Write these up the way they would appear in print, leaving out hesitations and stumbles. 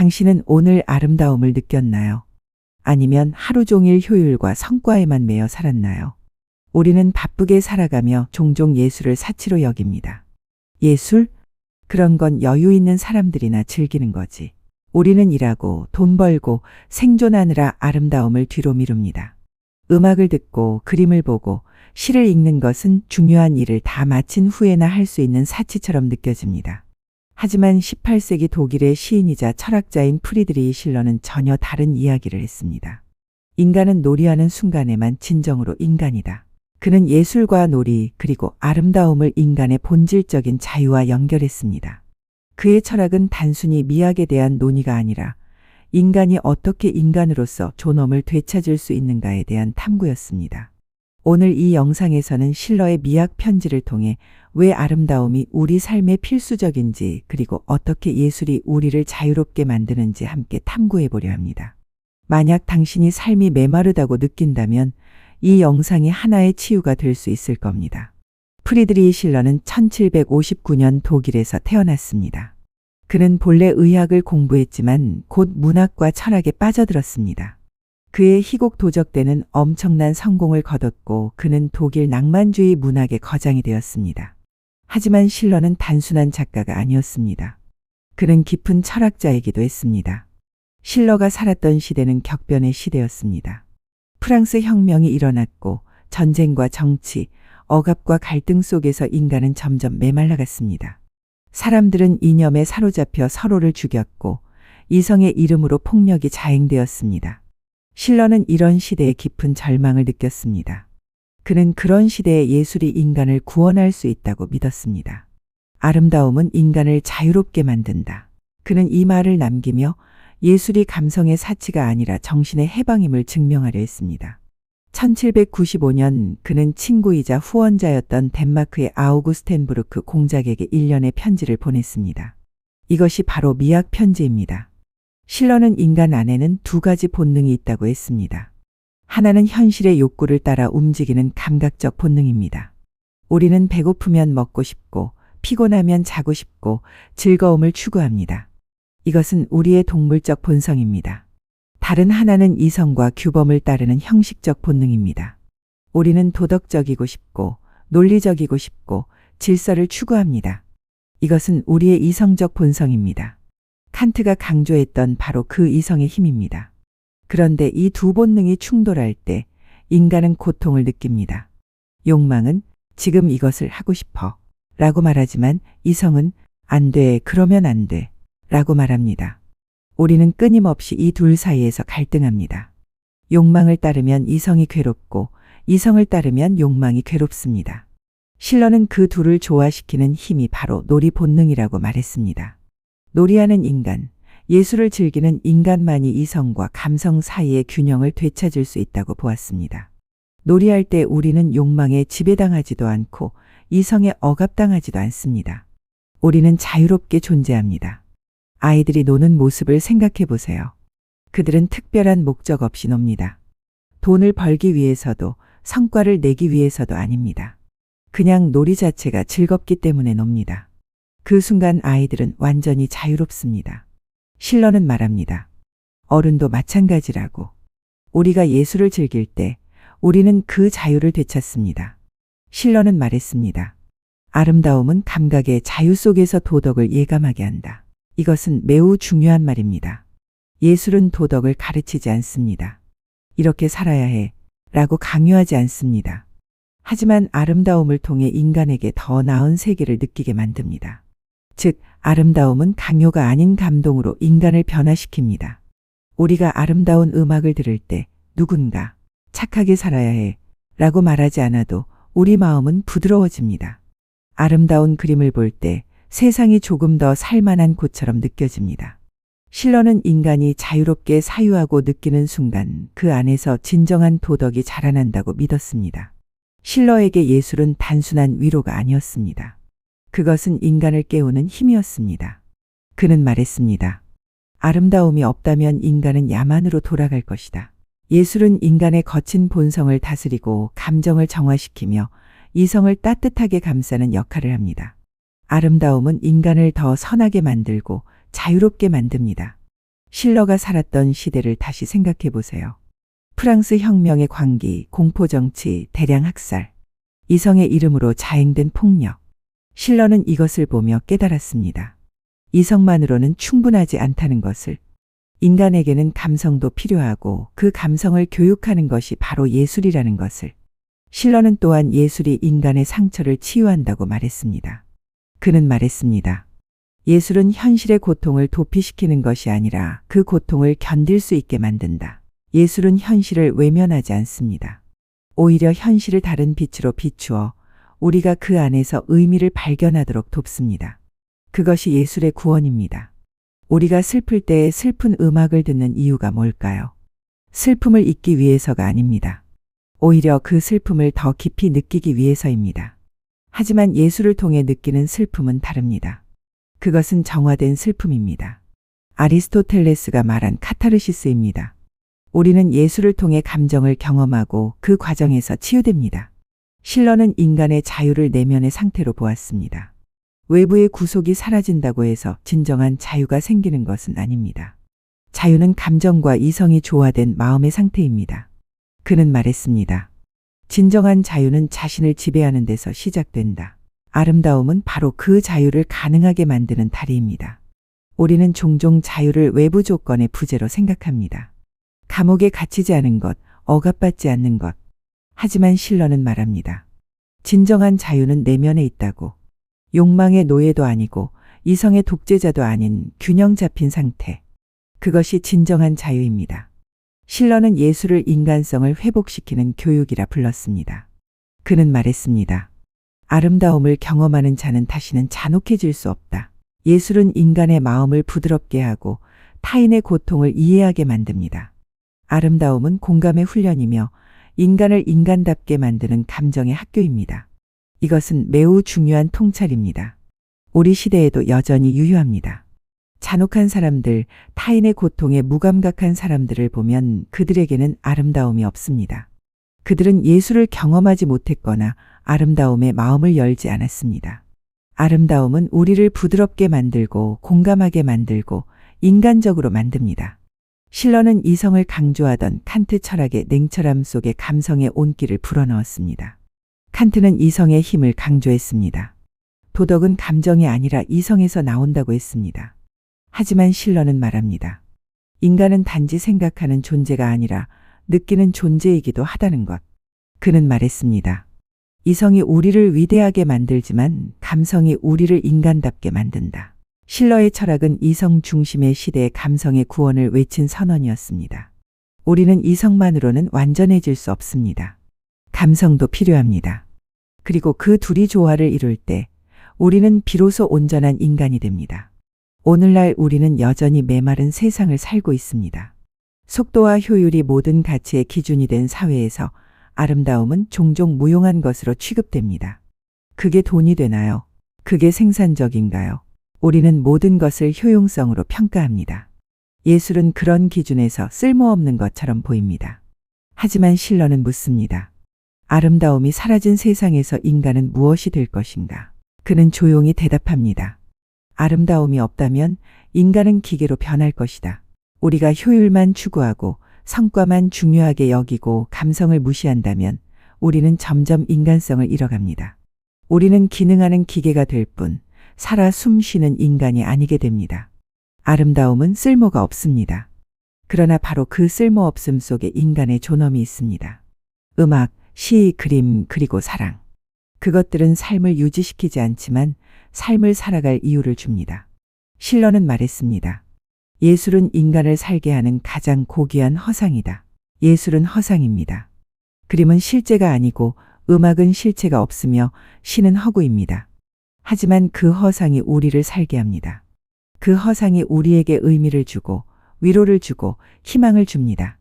당신은 오늘 아름다움을 느꼈나요? 아니면 하루 종일 효율과 성과에만 매여 살았나요? 우리는 바쁘게 살아가며 종종 예술을 사치로 여깁니다. 예술? 그런 건 여유 있는 사람들이나 즐기는 거지. 우리는 일하고 돈 벌고 생존하느라 아름다움을 뒤로 미룹니다. 음악을 듣고 그림을 보고 시를 읽는 것은 중요한 일을 다 마친 후에나 할 수 있는 사치처럼 느껴집니다. 하지만 18세기 독일의 시인이자 철학자인 프리드리히 실러는 전혀 다른 이야기를 했습니다. 인간은 놀이하는 순간에만 진정으로 인간이다. 그는 예술과 놀이 그리고 아름다움을 인간의 본질적인 자유와 연결했습니다. 그의 철학은 단순히 미학에 대한 논의가 아니라 인간이 어떻게 인간으로서 존엄을 되찾을 수 있는가에 대한 탐구였습니다. 오늘 이 영상에서는 실러의 미학 편지를 통해 왜 아름다움이 우리 삶의 필수적인지 그리고 어떻게 예술이 우리를 자유롭게 만드는지 함께 탐구해 보려 합니다. 만약 당신이 삶이 메마르다고 느낀다면 이 영상이 하나의 치유가 될 수 있을 겁니다. 프리드리히 실러는 1759년 독일에서 태어났습니다. 그는 본래 의학을 공부했지만 곧 문학과 철학에 빠져들었습니다. 그의 희곡 도적대는 엄청난 성공을 거뒀고 그는 독일 낭만주의 문학의 거장이 되었습니다. 하지만 실러는 단순한 작가가 아니었습니다. 그는 깊은 철학자이기도 했습니다. 실러가 살았던 시대는 격변의 시대였습니다. 프랑스 혁명이 일어났고 전쟁과 정치, 억압과 갈등 속에서 인간은 점점 메말라갔습니다. 사람들은 이념에 사로잡혀 서로를 죽였고 이성의 이름으로 폭력이 자행되었습니다. 실러는 이런 시대의 깊은 절망을 느꼈습니다. 그는 그런 시대에 예술이 인간을 구원할 수 있다고 믿었습니다. 아름다움은 인간을 자유롭게 만든다. 그는 이 말을 남기며 예술이 감성의 사치가 아니라 정신의 해방임을 증명하려 했습니다. 1795년 그는 친구이자 후원자였던 덴마크의 아우구스텐부르크 공작에게 일련의 편지를 보냈습니다. 이것이 바로 미학 편지입니다. 실러는 인간 안에는 두 가지 본능이 있다고 했습니다. 하나는 현실의 욕구를 따라 움직이는 감각적 본능입니다. 우리는 배고프면 먹고 싶고 피곤하면 자고 싶고 즐거움을 추구합니다. 이것은 우리의 동물적 본성입니다. 다른 하나는 이성과 규범을 따르는 형식적 본능입니다. 우리는 도덕적이고 싶고 논리적이고 싶고 질서를 추구합니다. 이것은 우리의 이성적 본성입니다. 칸트가 강조했던 바로 그 이성의 힘입니다. 그런데 이 두 본능이 충돌할 때 인간은 고통을 느낍니다. 욕망은 지금 이것을 하고 싶어 라고 말하지만 이성은 안 돼, 그러면 안 돼 라고 말합니다. 우리는 끊임없이 이 둘 사이에서 갈등합니다. 욕망을 따르면 이성이 괴롭고 이성을 따르면 욕망이 괴롭습니다. 실러는 그 둘을 조화시키는 힘이 바로 놀이 본능이라고 말했습니다. 놀이하는 인간, 예술을 즐기는 인간만이 이성과 감성 사이의 균형을 되찾을 수 있다고 보았습니다. 놀이할 때 우리는 욕망에 지배당하지도 않고 이성에 억압당하지도 않습니다. 우리는 자유롭게 존재합니다. 아이들이 노는 모습을 생각해 보세요. 그들은 특별한 목적 없이 놉니다. 돈을 벌기 위해서도 성과를 내기 위해서도 아닙니다. 그냥 놀이 자체가 즐겁기 때문에 놉니다. 그 순간 아이들은 완전히 자유롭습니다. 실러는 말합니다. 어른도 마찬가지라고. 우리가 예술을 즐길 때 우리는 그 자유를 되찾습니다. 실러는 말했습니다. 아름다움은 감각의 자유 속에서 도덕을 예감하게 한다. 이것은 매우 중요한 말입니다. 예술은 도덕을 가르치지 않습니다. 이렇게 살아야 해 라고 강요하지 않습니다. 하지만 아름다움을 통해 인간에게 더 나은 세계를 느끼게 만듭니다. 즉, 아름다움은 강요가 아닌 감동으로 인간을 변화시킵니다. 우리가 아름다운 음악을 들을 때 누군가 착하게 살아야 해 라고 말하지 않아도 우리 마음은 부드러워집니다. 아름다운 그림을 볼 때 세상이 조금 더 살만한 곳처럼 느껴집니다. 실러는 인간이 자유롭게 사유하고 느끼는 순간 그 안에서 진정한 도덕이 자라난다고 믿었습니다. 실러에게 예술은 단순한 위로가 아니었습니다. 그것은 인간을 깨우는 힘이었습니다. 그는 말했습니다. 아름다움이 없다면 인간은 야만으로 돌아갈 것이다. 예술은 인간의 거친 본성을 다스리고 감정을 정화시키며 이성을 따뜻하게 감싸는 역할을 합니다. 아름다움은 인간을 더 선하게 만들고 자유롭게 만듭니다. 실러가 살았던 시대를 다시 생각해 보세요. 프랑스 혁명의 광기, 공포정치, 대량 학살, 이성의 이름으로 자행된 폭력. 실러는 이것을 보며 깨달았습니다. 이성만으로는 충분하지 않다는 것을. 인간에게는 감성도 필요하고 그 감성을 교육하는 것이 바로 예술이라는 것을. 실러는 또한 예술이 인간의 상처를 치유한다고 말했습니다. 그는 말했습니다. 예술은 현실의 고통을 도피시키는 것이 아니라 그 고통을 견딜 수 있게 만든다. 예술은 현실을 외면하지 않습니다. 오히려 현실을 다른 빛으로 비추어 우리가 그 안에서 의미를 발견하도록 돕습니다. 그것이 예술의 구원입니다. 우리가 슬플 때 슬픈 음악을 듣는 이유가 뭘까요? 슬픔을 잊기 위해서가 아닙니다. 오히려 그 슬픔을 더 깊이 느끼기 위해서입니다. 하지만 예술을 통해 느끼는 슬픔은 다릅니다. 그것은 정화된 슬픔입니다. 아리스토텔레스가 말한 카타르시스입니다. 우리는 예술을 통해 감정을 경험하고 그 과정에서 치유됩니다. 실러는 인간의 자유를 내면의 상태로 보았습니다. 외부의 구속이 사라진다고 해서 진정한 자유가 생기는 것은 아닙니다. 자유는 감정과 이성이 조화된 마음의 상태입니다. 그는 말했습니다. 진정한 자유는 자신을 지배하는 데서 시작된다. 아름다움은 바로 그 자유를 가능하게 만드는 다리입니다. 우리는 종종 자유를 외부 조건의 부재로 생각합니다. 감옥에 갇히지 않은 것, 억압받지 않는 것. 하지만 실러는 말합니다. 진정한 자유는 내면에 있다고. 욕망의 노예도 아니고 이성의 독재자도 아닌 균형 잡힌 상태. 그것이 진정한 자유입니다. 실러는 예술을 인간성을 회복시키는 교육이라 불렀습니다. 그는 말했습니다. 아름다움을 경험하는 자는 다시는 잔혹해질 수 없다. 예술은 인간의 마음을 부드럽게 하고 타인의 고통을 이해하게 만듭니다. 아름다움은 공감의 훈련이며 인간을 인간답게 만드는 감정의 학교입니다. 이것은 매우 중요한 통찰입니다. 우리 시대에도 여전히 유효합니다. 잔혹한 사람들, 타인의 고통에 무감각한 사람들을 보면 그들에게는 아름다움이 없습니다. 그들은 예술을 경험하지 못했거나 아름다움에 마음을 열지 않았습니다. 아름다움은 우리를 부드럽게 만들고 공감하게 만들고 인간적으로 만듭니다. 실러는 이성을 강조하던 칸트 철학의 냉철함 속에 감성의 온기를 불어넣었습니다. 칸트는 이성의 힘을 강조했습니다. 도덕은 감정이 아니라 이성에서 나온다고 했습니다. 하지만 실러는 말합니다. 인간은 단지 생각하는 존재가 아니라 느끼는 존재이기도 하다는 것. 그는 말했습니다. 이성이 우리를 위대하게 만들지만 감성이 우리를 인간답게 만든다. 실러의 철학은 이성 중심의 시대의 감성의 구원을 외친 선언이었습니다. 우리는 이성만으로는 완전해질 수 없습니다. 감성도 필요합니다. 그리고 그 둘이 조화를 이룰 때 우리는 비로소 온전한 인간이 됩니다. 오늘날 우리는 여전히 메마른 세상을 살고 있습니다. 속도와 효율이 모든 가치의 기준이 된 사회에서 아름다움은 종종 무용한 것으로 취급됩니다. 그게 돈이 되나요? 그게 생산적인가요? 우리는 모든 것을 효용성으로 평가합니다. 예술은 그런 기준에서 쓸모없는 것처럼 보입니다. 하지만 실러는 묻습니다. 아름다움이 사라진 세상에서 인간은 무엇이 될 것인가? 그는 조용히 대답합니다. 아름다움이 없다면 인간은 기계로 변할 것이다. 우리가 효율만 추구하고 성과만 중요하게 여기고 감성을 무시한다면 우리는 점점 인간성을 잃어갑니다. 우리는 기능하는 기계가 될 뿐 살아 숨쉬는 인간이 아니게 됩니다. 아름다움은 쓸모가 없습니다. 그러나 바로 그 쓸모없음 속에 인간의 존엄이 있습니다. 음악, 시, 그림, 그리고 사랑. 그것들은 삶을 유지시키지 않지만 삶을 살아갈 이유를 줍니다. 실러는 말했습니다. 예술은 인간을 살게 하는 가장 고귀한 허상이다. 예술은 허상입니다. 그림은 실제가 아니고 음악은 실체가 없으며 시는 허구입니다. 하지만 그 허상이 우리를 살게 합니다. 그 허상이 우리에게 의미를 주고 위로를 주고 희망을 줍니다.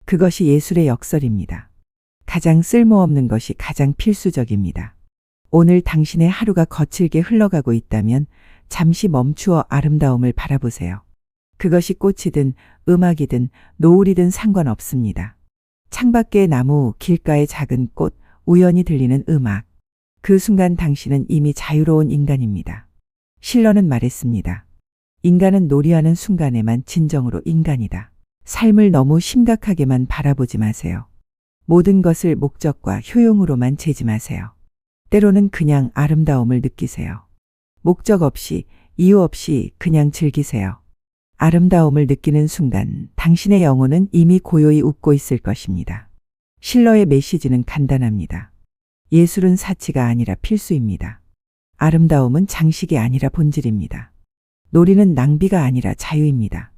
그것이 예술의 역설입니다. 가장 쓸모없는 것이 가장 필수적입니다. 오늘 당신의 하루가 거칠게 흘러가고 있다면 잠시 멈추어 아름다움을 바라보세요. 그것이 꽃이든 음악이든 노을이든 상관없습니다. 창밖의 나무, 길가의 작은 꽃, 우연히 들리는 음악. 그 순간 당신은 이미 자유로운 인간입니다. 실러는 말했습니다. 인간은 놀이하는 순간에만 진정으로 인간이다. 삶을 너무 심각하게만 바라보지 마세요. 모든 것을 목적과 효용으로만 재지 마세요. 때로는 그냥 아름다움을 느끼세요. 목적 없이, 이유 없이 그냥 즐기세요. 아름다움을 느끼는 순간 당신의 영혼은 이미 고요히 웃고 있을 것입니다. 실러의 메시지는 간단합니다. 예술은 사치가 아니라 필수입니다. 아름다움은 장식이 아니라 본질입니다. 놀이는 낭비가 아니라 자유입니다.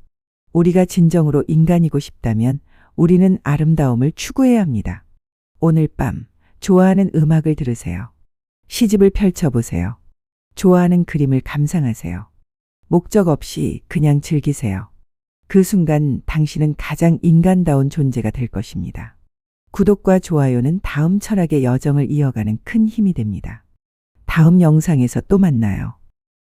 우리가 진정으로 인간이고 싶다면 우리는 아름다움을 추구해야 합니다. 오늘 밤 좋아하는 음악을 들으세요. 시집을 펼쳐보세요. 좋아하는 그림을 감상하세요. 목적 없이 그냥 즐기세요. 그 순간 당신은 가장 인간다운 존재가 될 것입니다. 구독과 좋아요는 다음 철학의 여정을 이어가는 큰 힘이 됩니다. 다음 영상에서 또 만나요.